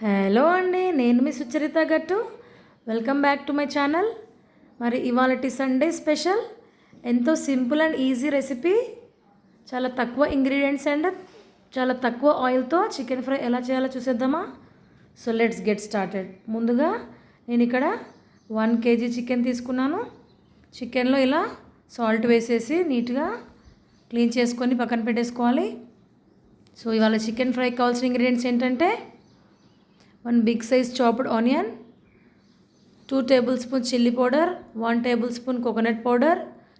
Hello అండి, నేను మీ సుచరిత గట్టు. Welcome back to my channel. మరి ఇవాళటి సండే స్పెషల్ ఎంతో సింపుల్ అండ్ ఈజీ రెసిపీ, చాలా తక్కువ ఇంగ్రీడియంట్స్ అండ్ చాలా తక్కువ ఆయిల్తో చికెన్ ఫ్రై ఎలా చేయాలో చూసేద్దామా? So let's get started. ముందుగా నేను ఇక్కడ 1 kg చికెన్ తీసుకున్నాను. చికెన్లో ఇలా సాల్ట్ వేసేసి నీట్గా క్లీన్ చేసుకొని పక్కన పెట్టేసుకోవాలి. సో ఇవాళ చికెన్ ఫ్రైకి కావాల్సిన ఇంగ్రీడియంట్స్ ఏంటంటే 1 big size chopped onion, 2 tablespoons chilli powder, 1 tablespoon coconut powder,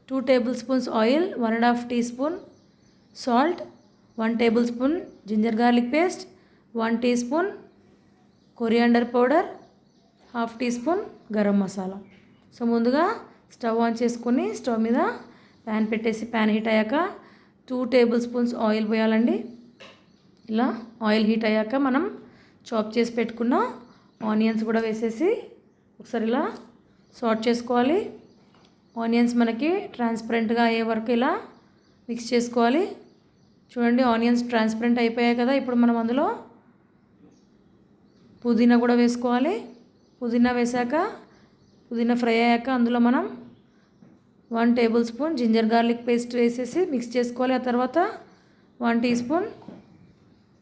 2 tablespoons oil, 1.5 teaspoon salt, 1 tablespoon ginger garlic paste, 1 teaspoon coriander powder, half teaspoon garam masala. So ముందుగా స్టవ్ ఆన్ చేసుకొని stove మీద pan పెట్టేసి pan heat అయ్యాక 2 tablespoons oil పోయాలండి. ఇలా oil heat అయ్యాక మనం chop చేసి పెట్టుకున్న ఆనియన్స్ కూడా వేసేసి ఒకసారి ఇలా సార్ట్ చేసుకోవాలి. ఆనియన్స్ మనకి ట్రాన్స్పరెంట్గా అయ్యే వరకు ఇలా మిక్స్ చేసుకోవాలి. చూడండి, ఆనియన్స్ ట్రాన్స్పరెంట్ అయిపోయాయి కదా. ఇప్పుడు మనం అందులో పుదీనా కూడా వేసుకోవాలి. పుదీనా వేసాక పుదీనా ఫ్రై అయ్యాక అందులో మనం 1 tablespoon జింజర్ గార్లిక్ పేస్ట్ వేసేసి మిక్స్ చేసుకోవాలి. ఆ తర్వాత 1 teaspoon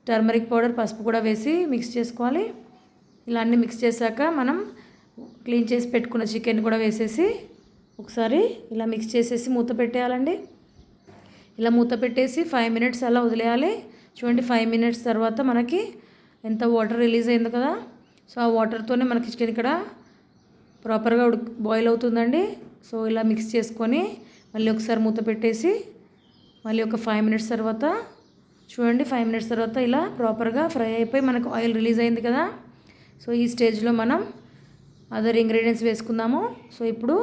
టర్మరిక్ పౌడర్, పసుపు కూడా వేసి మిక్స్ చేసుకోవాలి. ఇలా అన్నీ మిక్స్ చేశాక మనం క్లీన్ చేసి పెట్టుకున్న చికెన్ కూడా వేసేసి ఒకసారి ఇలా మిక్స్ చేసేసి మూత పెట్టేయాలండి. ఇలా మూత పెట్టేసి 5 minutes అలా వదిలేయాలి. చూడండి, 5 minutes తర్వాత మనకి ఎంత వాటర్ రిలీజ్ అయింది కదా. సో ఆ వాటర్తోనే మనకి చికెన్ ఇక్కడ ప్రాపర్గా బాయిల్ అవుతుందండి. సో ఇలా మిక్స్ చేసుకొని మళ్ళీ ఒకసారి మూత పెట్టేసి మళ్ళీ ఒక 5 minutes తర్వాత చూడండి, 5 minutes తర్వాత ఇలా ప్రాపర్గా ఫ్రై అయిపోయి మనకు ఆయిల్ రిలీజ్ అయింది కదా. సో ఈ స్టేజ్లో మనం అదర్ ఇంగ్రీడియంట్స్ వేసుకుందాము. సో ఇప్పుడు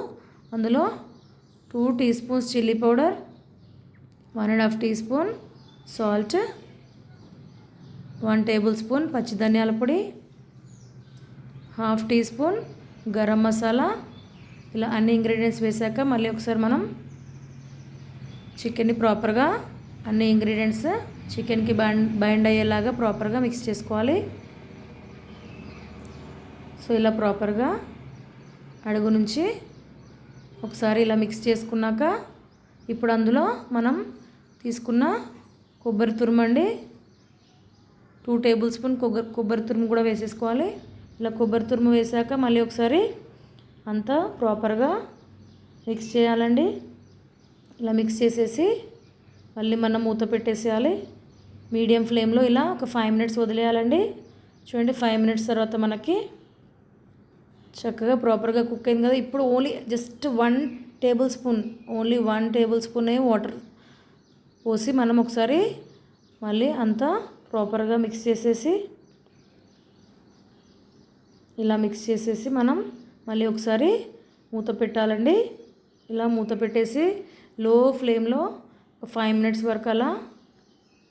అందులో 2 teaspoons chilli powder, 1.5 teaspoon salt, 1 tablespoon పచ్చి ధనియాల పొడి, half teaspoon గరం మసాలా. ఇలా అన్ని ఇంగ్రీడియంట్స్ వేసాక మళ్ళీ ఒకసారి మనం చికెన్ని ప్రాపర్గా అన్ని ఇంగ్రీడియంట్స్ చికెన్కి బైండ్ అయ్యేలాగా ప్రాపర్గా మిక్స్ చేసుకోవాలి. సో ఇలా ప్రాపర్గా అడుగు నుంచి ఒకసారి ఇలా మిక్స్ చేసుకున్నాక ఇప్పుడు అందులో మనం తీసుకున్న కొబ్బరి తురుమండి 2 tablespoon కొబ్బరి తురుము కూడా వేసేసుకోవాలి. ఇలా కొబ్బరి తురుము వేసాక మళ్ళీ ఒకసారి అంతా ప్రాపర్గా మిక్స్ చేయాలండి. ఇలా మిక్స్ చేసేసి మళ్ళీ మనం మూత పెట్టేసేయాలి. మీడియం ఫ్లేమ్లో ఇలా ఒక 5 minutes వదిలేయాలండి. చూడండి, 5 minutes తర్వాత మనకి చక్కగా ప్రాపర్గా కుక్ అయింది కదా. ఇప్పుడు only just 1 tablespoon, only 1 tablespoon water పోసి మనం ఒకసారి మళ్ళీ అంతా ప్రాపర్గా మిక్స్ చేసేసి ఇలా మిక్స్ చేసేసి మనం మళ్ళీ ఒకసారి మూత పెట్టాలండి. ఇలా మూత పెట్టేసి లో ఫ్లేమ్లో 5 minutes వరకు అలా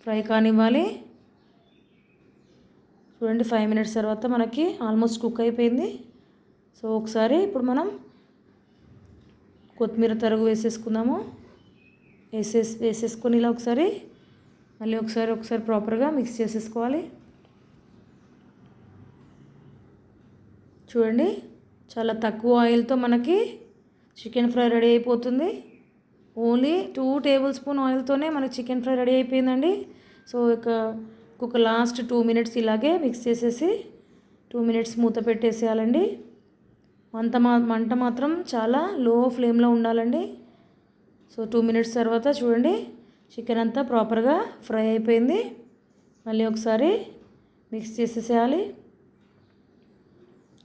ఫ్రై కానివ్వాలి. చూడండి, 5 minutes తర్వాత మనకి ఆల్మోస్ట్ కుక్ అయిపోయింది. సో ఒకసారి ఇప్పుడు మనం కొత్తిమీర తరుగు వేసేసుకుందాము. వేసేసుకొని ఇలా ఒకసారి మళ్ళీ ఒకసారి ప్రాపర్గా మిక్స్ చేసేసుకోవాలి. చూడండి, చాలా తక్కువ ఆయిల్తో మనకి చికెన్ ఫ్రై రెడీ అయిపోతుంది. ఓన్లీ 2 tablespoon ఆయిల్తోనే మనకి చికెన్ ఫ్రై రెడీ అయిపోయిందండి. సో ఒక లాస్ట్ 2 minutes ఇలాగే మిక్స్ చేసేసి 2 minutes మూత పెట్టేసేయాలండి. మంట మాత్రం చాలా లో ఫ్లేమ్లో ఉండాలండి. సో 2 minutes తర్వాత చూడండి, చికెన్ అంతా ప్రాపర్గా ఫ్రై అయిపోయింది. మళ్ళీ ఒకసారి మిక్స్ చేసేసేయాలి.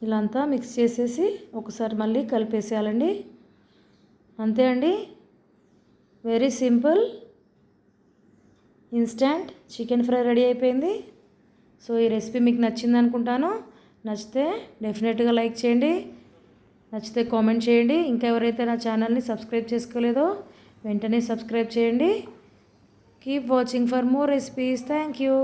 ఇలా అంతా మిక్స్ చేసేసి ఒకసారి మళ్ళీ కలిపేసేయాలండి. అంతే అండి, very simple instant chicken fry ready అయిపోయింది. సో ఈ రెసిపీ మీకు నచ్చింది అనుకుంటాను. నచ్చితే డెఫినెట్గా లైక్ చేయండి, నచ్చితే కామెంట్ చేయండి. ఇంకా ఎవరైతే నా ఛానల్ని సబ్స్క్రైబ్ చేసుకోలేదో వెంటనే సబ్స్క్రైబ్ చేయండి. Keep watching for more recipes. Thank you.